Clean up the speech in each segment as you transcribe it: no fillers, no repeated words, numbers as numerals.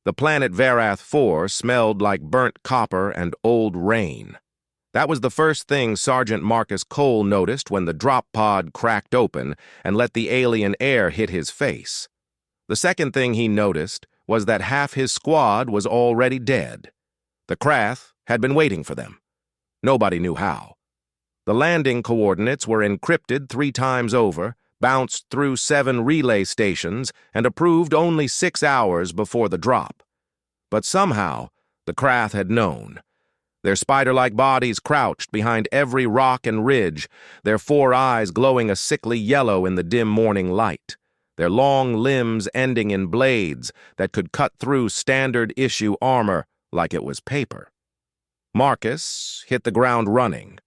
The planet Varath 4 smelled like burnt copper and old rain. That was the first thing Sergeant Marcus Cole noticed when the drop pod cracked open and let the alien air hit his face. The second thing he noticed was that half his squad was already dead. The Krath had been waiting for them. Nobody knew how. The landing coordinates were encrypted 3 times over, bounced through 7 relay stations, and approved only 6 hours before the drop. But somehow, the Krath had known. Their spider-like bodies crouched behind every rock and ridge, their 4 eyes glowing a sickly yellow in the dim morning light, their long limbs ending in blades that could cut through standard-issue armor like it was paper. Marcus hit the ground running.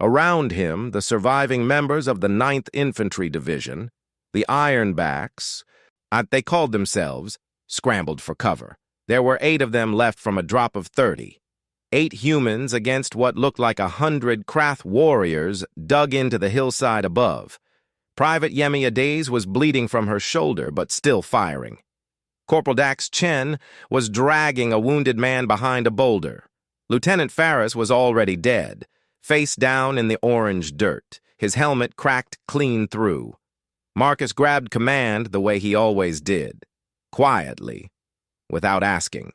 Around him, the surviving members of the 9th Infantry Division, the Ironbacks, they called themselves, scrambled for cover. There were 8 of them left from a drop of 30. 8 humans against what looked like 100 Krath warriors dug into the hillside above. Private Yemi Adaze was bleeding from her shoulder, but still firing. Corporal Dax Chen was dragging a wounded man behind a boulder. Lieutenant Ferris was already dead, face down in the orange dirt, his helmet cracked clean through. Marcus grabbed command the way he always did, quietly, without asking.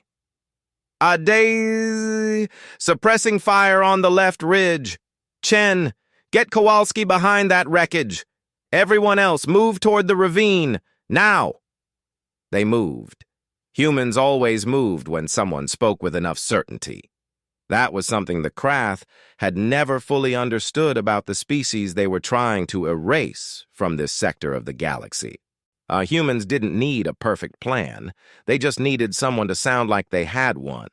Adaze! Suppressing fire on the left ridge. Chen, get Kowalski behind that wreckage. Everyone else, move toward the ravine, now! They moved. Humans always moved when someone spoke with enough certainty. That was something the Krath had never fully understood about the species they were trying to erase from this sector of the galaxy. Humans didn't need a perfect plan. They just needed someone to sound like they had one.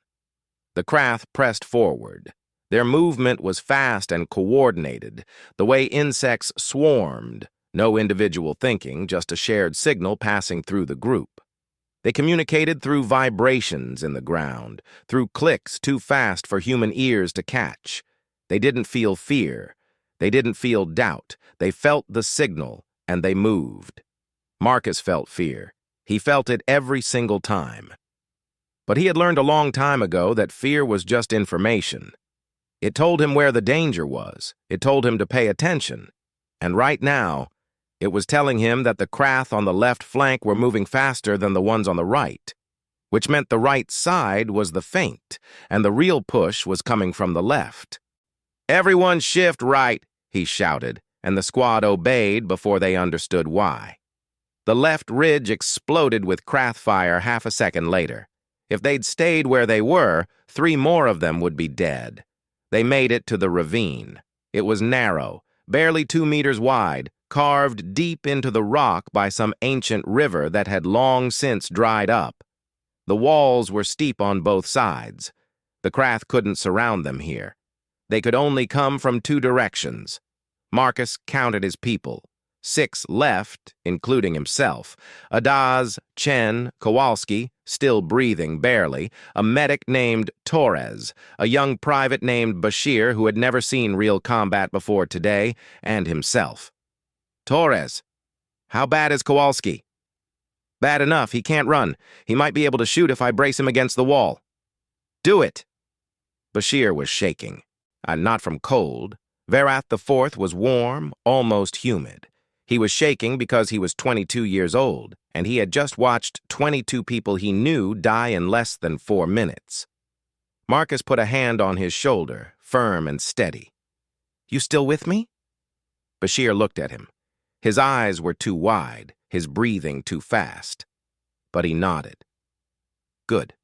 The Krath pressed forward. Their movement was fast and coordinated, the way insects swarmed. No individual thinking, just a shared signal passing through the group. They communicated through vibrations in the ground, through clicks too fast for human ears to catch. They didn't feel fear. They didn't feel doubt. They felt the signal, and they moved. Marcus felt fear. He felt it every single time. But he had learned a long time ago that fear was just information. It told him where the danger was. It told him to pay attention. And right now, it was telling him that the Krath on the left flank were moving faster than the ones on the right, which meant the right side was the feint, and the real push was coming from the left. "Everyone shift right," he shouted, and the squad obeyed before they understood why. The left ridge exploded with Krath fire half a second later. If they'd stayed where they were, 3 more of them would be dead. They made it to the ravine. It was narrow, barely 2 meters wide, carved deep into the rock by some ancient river that had long since dried up. The walls were steep on both sides. The Krath couldn't surround them here. They could only come from 2 directions. Marcus counted his people. 6 left, including himself. Adaz, Chen, Kowalski, still breathing barely, a medic named Torres, a young private named Bashir who had never seen real combat before today, and himself. "Torres, how bad is Kowalski?" "Bad enough. He can't run. He might be able to shoot if I brace him against the wall." "Do it." Bashir was shaking. Not from cold. Varath IV was warm, almost humid. He was shaking because he was 22 years old, and he had just watched 22 people he knew die in less than 4 minutes. Marcus put a hand on his shoulder, firm and steady. "You still with me?" Bashir looked at him. His eyes were too wide, his breathing too fast. But he nodded. "Good.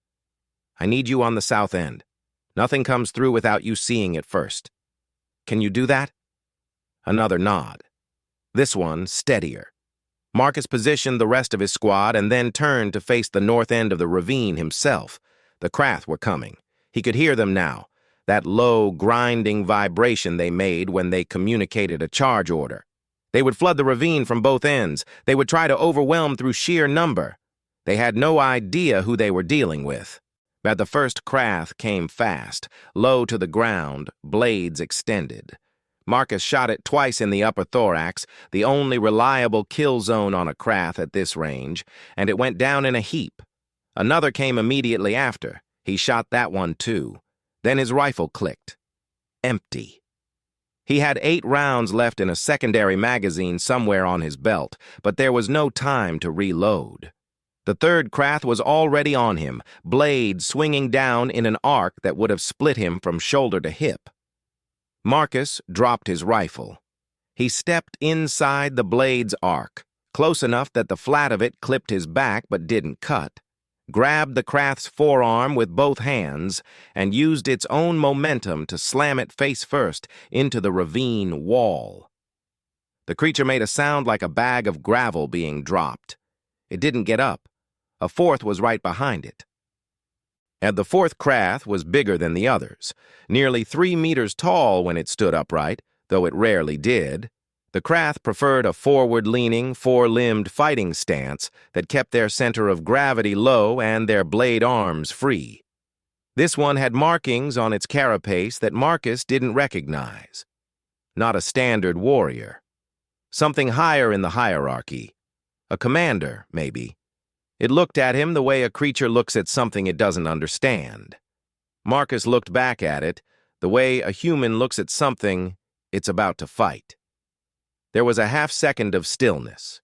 I need you on the south end. Nothing comes through without you seeing it first. Can you do that?" Another nod. This one steadier. Marcus positioned the rest of his squad and then turned to face the north end of the ravine himself. The Krath were coming. He could hear them now, that low, grinding vibration they made when they communicated a charge order. They would flood the ravine from both ends. They would try to overwhelm through sheer number. They had no idea who they were dealing with. But the first Krath came fast, low to the ground, blades extended. Marcus shot it twice in the upper thorax, the only reliable kill zone on a Krath at this range, and it went down in a heap. Another came immediately after. He shot that one too. Then his rifle clicked. Empty. He had 8 rounds left in a secondary magazine somewhere on his belt, but there was no time to reload. The third Krath was already on him, blade swinging down in an arc that would have split him from shoulder to hip. Marcus dropped his rifle. He stepped inside the blade's arc, close enough that the flat of it clipped his back but didn't cut, grabbed the Krath's forearm with both hands, and used its own momentum to slam it face first into the ravine wall. The creature made a sound like a bag of gravel being dropped. It didn't get up. A fourth was right behind it. And the fourth Krath was bigger than the others, nearly 3 meters tall when it stood upright, though it rarely did. The Krath preferred a forward-leaning, 4-limbed fighting stance that kept their center of gravity low and their blade arms free. This one had markings on its carapace that Marcus didn't recognize. Not a standard warrior. Something higher in the hierarchy. A commander, maybe. It looked at him the way a creature looks at something it doesn't understand. Marcus looked back at it the way a human looks at something it's about to fight. There was a half-second of stillness.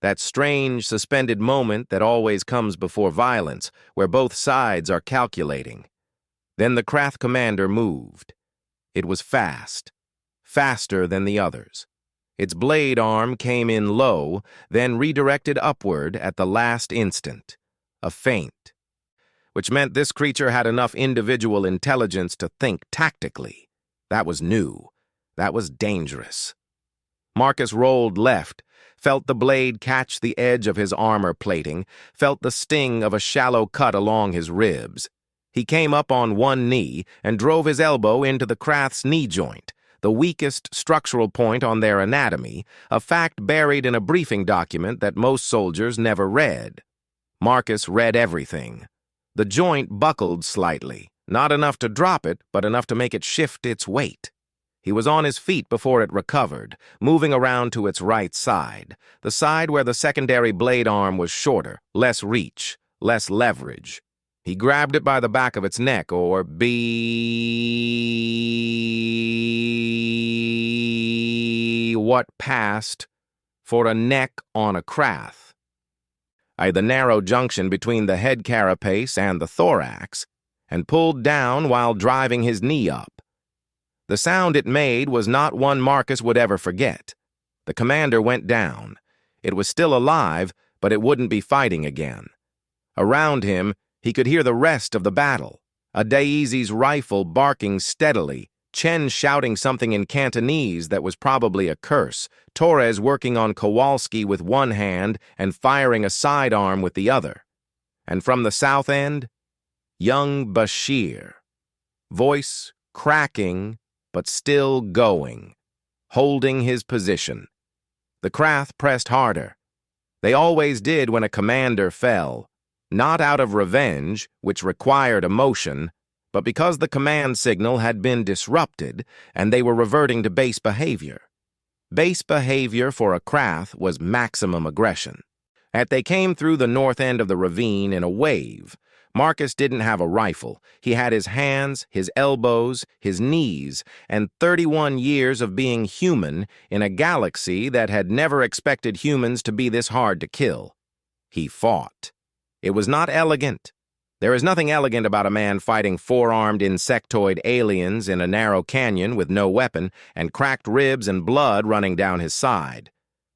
That strange, suspended moment that always comes before violence, where both sides are calculating. Then the Krath commander moved. It was fast. Faster than the others. Its blade arm came in low, then redirected upward at the last instant. A feint. Which meant this creature had enough individual intelligence to think tactically. That was new. That was dangerous. Marcus rolled left, felt the blade catch the edge of his armor plating, felt the sting of a shallow cut along his ribs. He came up on one knee and drove his elbow into the Krath's knee joint, the weakest structural point on their anatomy, a fact buried in a briefing document that most soldiers never read. Marcus read everything. The joint buckled slightly, not enough to drop it, but enough to make it shift its weight. He was on his feet before it recovered, moving around to its right side, the side where the secondary blade arm was shorter, less reach, less leverage. He grabbed it by the back of its neck, or what passed for a neck on a Krath. The narrow junction between the head carapace and the thorax, and pulled down while driving his knee up. The sound it made was not one Marcus would ever forget. The commander went down. It was still alive, but it wouldn't be fighting again. Around him, he could hear the rest of the battle. Adaizi's rifle barking steadily, Chen shouting something in Cantonese that was probably a curse, Torres working on Kowalski with one hand and firing a sidearm with the other. And from the south end, young Bashir. Voice cracking, but still going, holding his position. The Krath pressed harder. They always did when a commander fell. Not out of revenge, which required emotion, but because the command signal had been disrupted and they were reverting to base behavior. Base behavior for a Krath was maximum aggression. As they came through the north end of the ravine in a wave, Marcus didn't have a rifle. He had his hands, his elbows, his knees, and 31 years of being human in a galaxy that had never expected humans to be this hard to kill. He fought. It was not elegant. There is nothing elegant about a man fighting four-armed insectoid aliens in a narrow canyon with no weapon and cracked ribs and blood running down his side.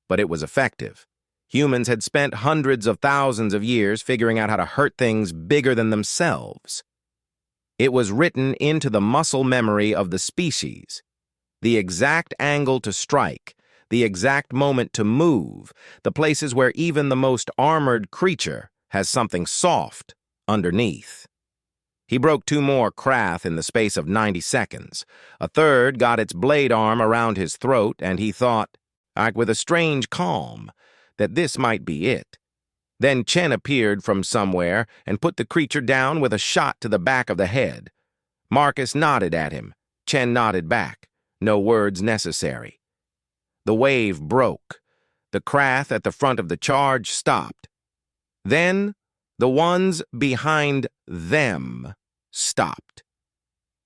But it was effective. Humans had spent hundreds of thousands of years figuring out how to hurt things bigger than themselves. It was written into the muscle memory of the species. The exact angle to strike, the exact moment to move, the places where even the most armored creature has something soft underneath. He broke 2 more Krath in the space of 90 seconds. A third got its blade arm around his throat, and he thought, with a strange calm, that this might be it. Then Chen appeared from somewhere and put the creature down with a shot to the back of the head. Marcus nodded at him. Chen nodded back. No words necessary. The wave broke. The Krath at the front of the charge stopped. Then, The ones behind them stopped.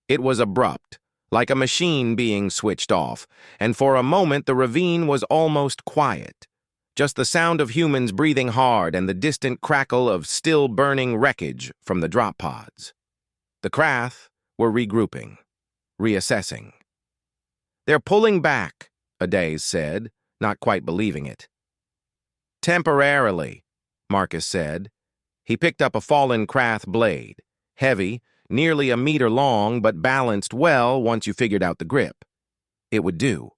It was abrupt, like a machine being switched off, and for a moment the ravine was almost quiet. Just the sound of humans breathing hard and the distant crackle of still-burning wreckage from the drop pods. The Krath were regrouping, reassessing. "They're pulling back," Adaze said, not quite believing it. "Temporarily," Marcus said. He picked up a fallen Krath blade, heavy, nearly a meter long, but balanced well once you figured out the grip. It would do.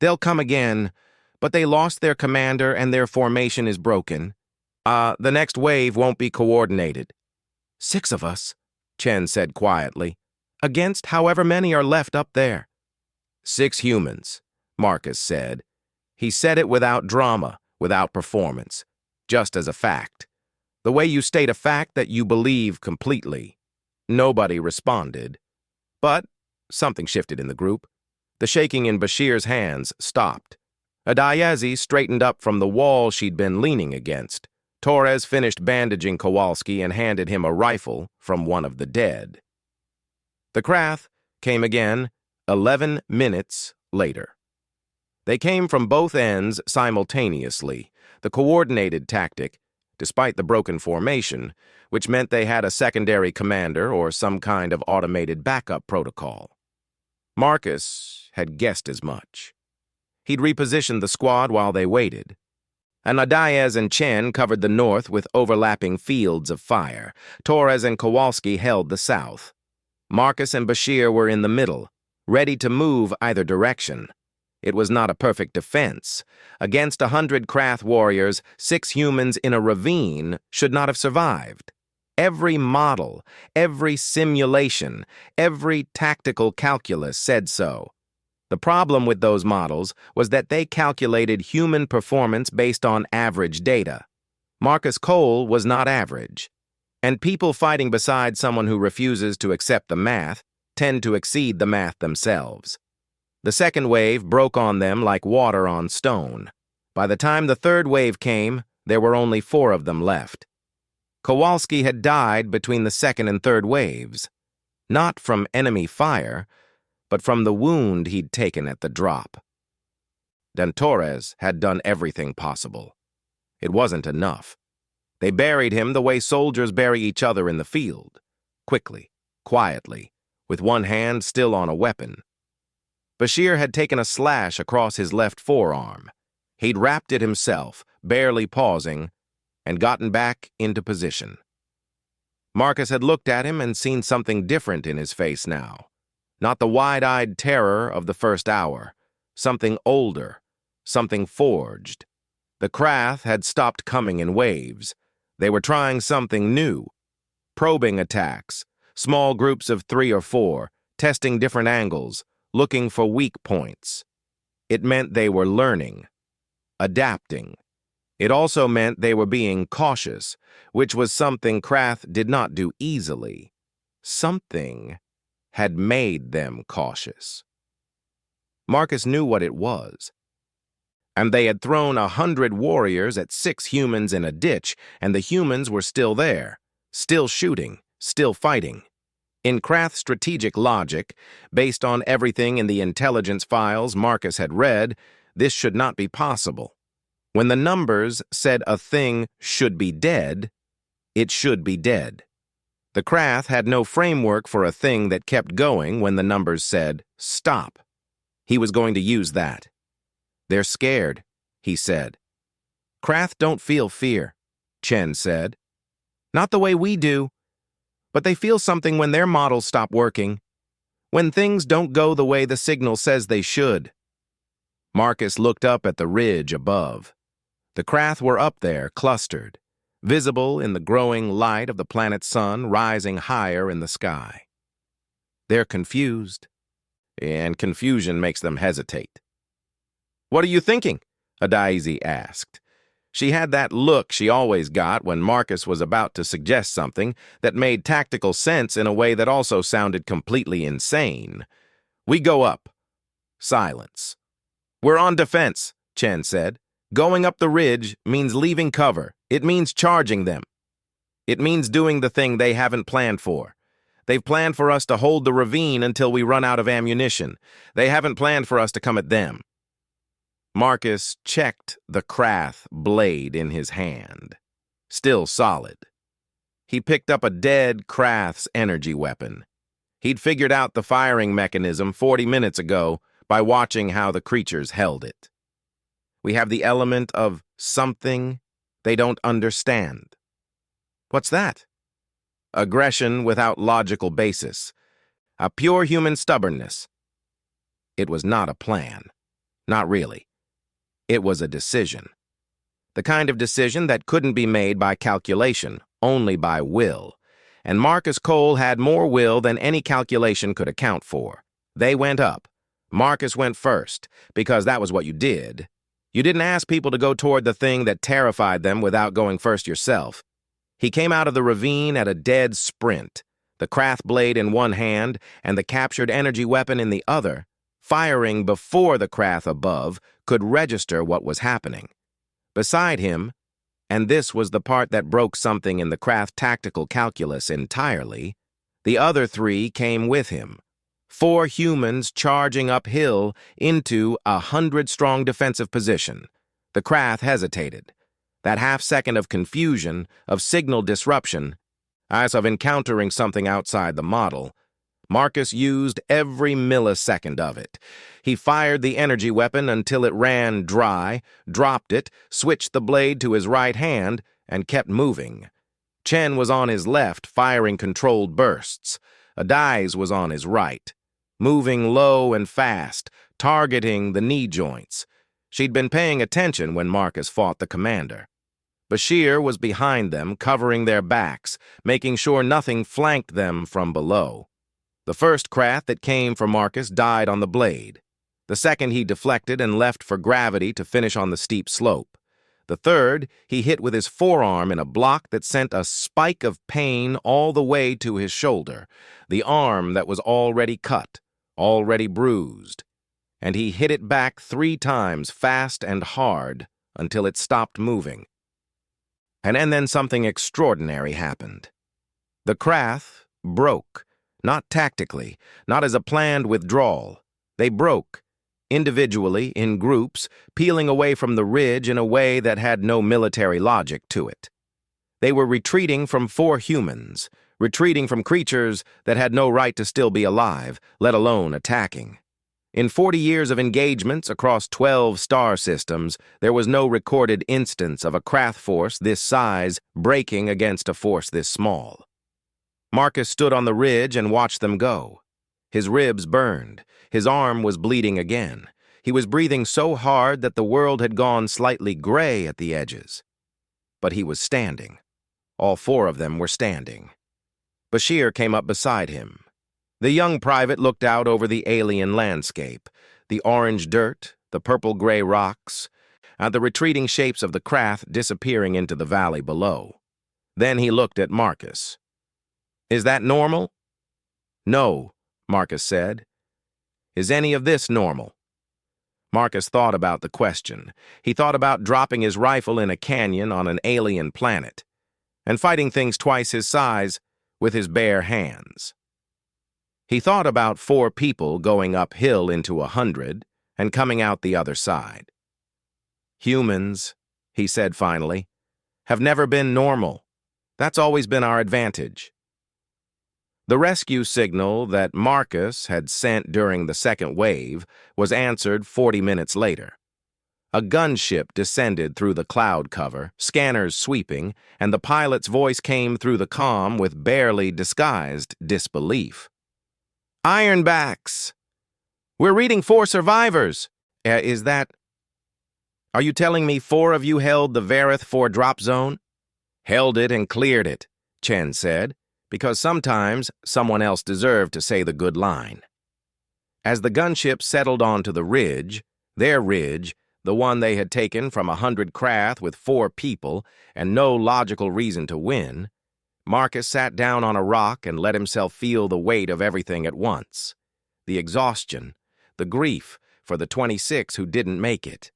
"They'll come again, but they lost their commander and their formation is broken. The next wave won't be coordinated." "6 of us," Chen said quietly, "against however many are left up there." 6 humans, Marcus said. He said it without drama, without performance, just as a fact. The way you state a fact that you believe completely. Nobody responded. But something shifted in the group. The shaking in Bashir's hands stopped. Adayazi straightened up from the wall she'd been leaning against. Torres finished bandaging Kowalski and handed him a rifle from one of the dead. The Krath came again 11 minutes later. They came from both ends simultaneously, the coordinated tactic, despite the broken formation, which meant they had a secondary commander or some kind of automated backup protocol. Marcus had guessed as much. He'd repositioned the squad while they waited. Anadiaz and Chen covered the north with overlapping fields of fire. Torres and Kowalski held the south. Marcus and Bashir were in the middle, ready to move either direction. It was not a perfect defense. Against 100 Krath warriors, 6 humans in a ravine should not have survived. Every model, every simulation, every tactical calculus said so. The problem with those models was that they calculated human performance based on average data. Marcus Cole was not average. And people fighting beside someone who refuses to accept the math tend to exceed the math themselves. The second wave broke on them like water on stone. By the time the third wave came, there were only 4 of them left. Kowalski had died between the second and third waves, not from enemy fire, but from the wound he'd taken at the drop. Then Torres had done everything possible. It wasn't enough. They buried him the way soldiers bury each other in the field, quickly, quietly, with one hand still on a weapon. Bashir had taken a slash across his left forearm. He'd wrapped it himself, barely pausing, and gotten back into position. Marcus had looked at him and seen something different in his face now. Not the wide-eyed terror of the first hour. Something older, something forged. The Krath had stopped coming in waves. They were trying something new. Probing attacks, small groups of 3 or 4, testing different angles, looking for weak points. It meant they were learning, adapting. It also meant they were being cautious, which was something Krath did not do easily. Something had made them cautious. Marcus knew what it was. And they had thrown 100 warriors at 6 humans in a ditch, and the humans were still there, still shooting, still fighting. In Krath's strategic logic, based on everything in the intelligence files Marcus had read, this should not be possible. When the numbers said a thing should be dead, it should be dead. The Krath had no framework for a thing that kept going when the numbers said stop. He was going to use that. "They're scared," he said. "Krath don't feel fear," Chen said. "Not the way we do. But they feel something when their models stop working, when things don't go the way the signal says they should." Marcus looked up at the ridge above. The Krath were up there, clustered, visible in the growing light of the planet's sun rising higher in the sky. They're confused, and confusion makes them hesitate. "What are you thinking?" Adaizi asked. She had that look she always got when Marcus was about to suggest something that made tactical sense in a way that also sounded completely insane. "We go up." Silence. "We're on defense," Chen said. "Going up the ridge means leaving cover. It means charging them." It means doing the thing they haven't planned for. They've planned for us to hold the ravine until we run out of ammunition. They haven't planned for us to come at them. Marcus checked the Krath blade in his hand. Still solid. He picked up a dead Krath's energy weapon. He'd figured out the firing mechanism 40 minutes ago by watching how the creatures held it. We have the element of something they don't understand. What's that? Aggression without logical basis. A pure human stubbornness. It was not a plan. Not really. It was a decision. The kind of decision that couldn't be made by calculation, only by will. And Marcus Cole had more will than any calculation could account for. They went up. Marcus went first, because that was what you did. You didn't ask people to go toward the thing that terrified them without going first yourself. He came out of the ravine at a dead sprint, the Krath blade in one hand and the captured energy weapon in the other, firing before the Krath above could register what was happening. Beside him, and this was the part that broke something in the Krath tactical calculus entirely, the other three came with him. 4 humans charging uphill into a 100-strong defensive position. The Krath hesitated. That half-second of confusion, of signal disruption, as of encountering something outside the model, Marcus used every millisecond of it. He fired the energy weapon until it ran dry, dropped it, switched the blade to his right hand, and kept moving. Chen was on his left, firing controlled bursts. Adai's was on his right, moving low and fast, targeting the knee joints. She'd been paying attention when Marcus fought the commander. Bashir was behind them, covering their backs, making sure nothing flanked them from below. The first Krath that came for Marcus died on the blade. The second he deflected and left for gravity to finish on the steep slope. The third he hit with his forearm in a block that sent a spike of pain all the way to his shoulder, the arm that was already cut, already bruised. And he hit it back 3 times fast and hard until it stopped moving. And then something extraordinary happened. The Krath broke. Not tactically, not as a planned withdrawal. They broke, individually, in groups, peeling away from the ridge in a way that had no military logic to it. They were retreating from 4 humans, retreating from creatures that had no right to still be alive, let alone attacking. In 40 years of engagements across 12 star systems, there was no recorded instance of a Krath force this size breaking against a force this small. Marcus stood on the ridge and watched them go. His ribs burned. His arm was bleeding again. He was breathing so hard that the world had gone slightly gray at the edges. But he was standing. All 4 of them were standing. Bashir came up beside him. The young private looked out over the alien landscape, the orange dirt, the purple-gray rocks, and the retreating shapes of the Krath disappearing into the valley below. Then he looked at Marcus. Is that normal? No, Marcus said. Is any of this normal? Marcus thought about the question. He thought about dropping his rifle in a canyon on an alien planet and fighting things twice his size with his bare hands. He thought about 4 people going uphill into 100 and coming out the other side. Humans, he said finally, have never been normal. That's always been our advantage. The rescue signal that Marcus had sent during the second wave was answered 40 minutes later. A gunship descended through the cloud cover, scanners sweeping, and the pilot's voice came through the comm with barely disguised disbelief. Ironbacks! We're reading 4 survivors. Is that... Are you telling me 4 of you held the Vareth 4 drop zone? Held it and cleared it, Chen said, because sometimes someone else deserved to say the good line. As the gunship settled onto the ridge, their ridge, the one they had taken from 100 Krath with 4 people and no logical reason to win, Marcus sat down on a rock and let himself feel the weight of everything at once. The exhaustion, the grief for the 26 who didn't make it,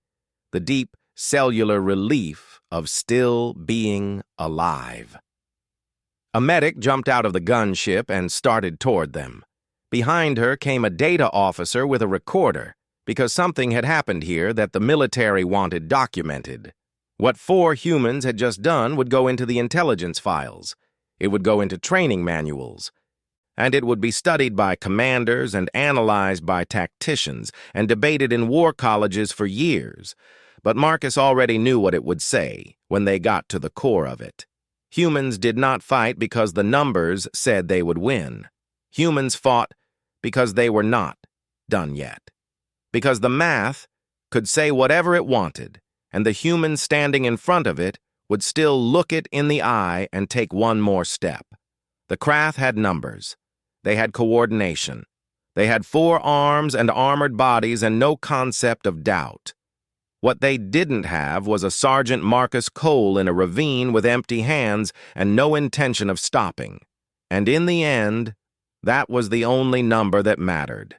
the deep cellular relief of still being alive. A medic jumped out of the gunship and started toward them. Behind her came a data officer with a recorder, because something had happened here that the military wanted documented. What 4 humans had just done would go into the intelligence files. It would go into training manuals. And it would be studied by commanders and analyzed by tacticians and debated in war colleges for years. But Marcus already knew what it would say when they got to the core of it. Humans did not fight because the numbers said they would win. Humans fought because they were not done yet. Because the math could say whatever it wanted, and the human standing in front of it would still look it in the eye and take one more step. The Krath had numbers. They had coordination. They had 4 arms and armored bodies and no concept of doubt. What they didn't have was a Sergeant Marcus Cole in a ravine with empty hands and no intention of stopping. And in the end, that was the only number that mattered.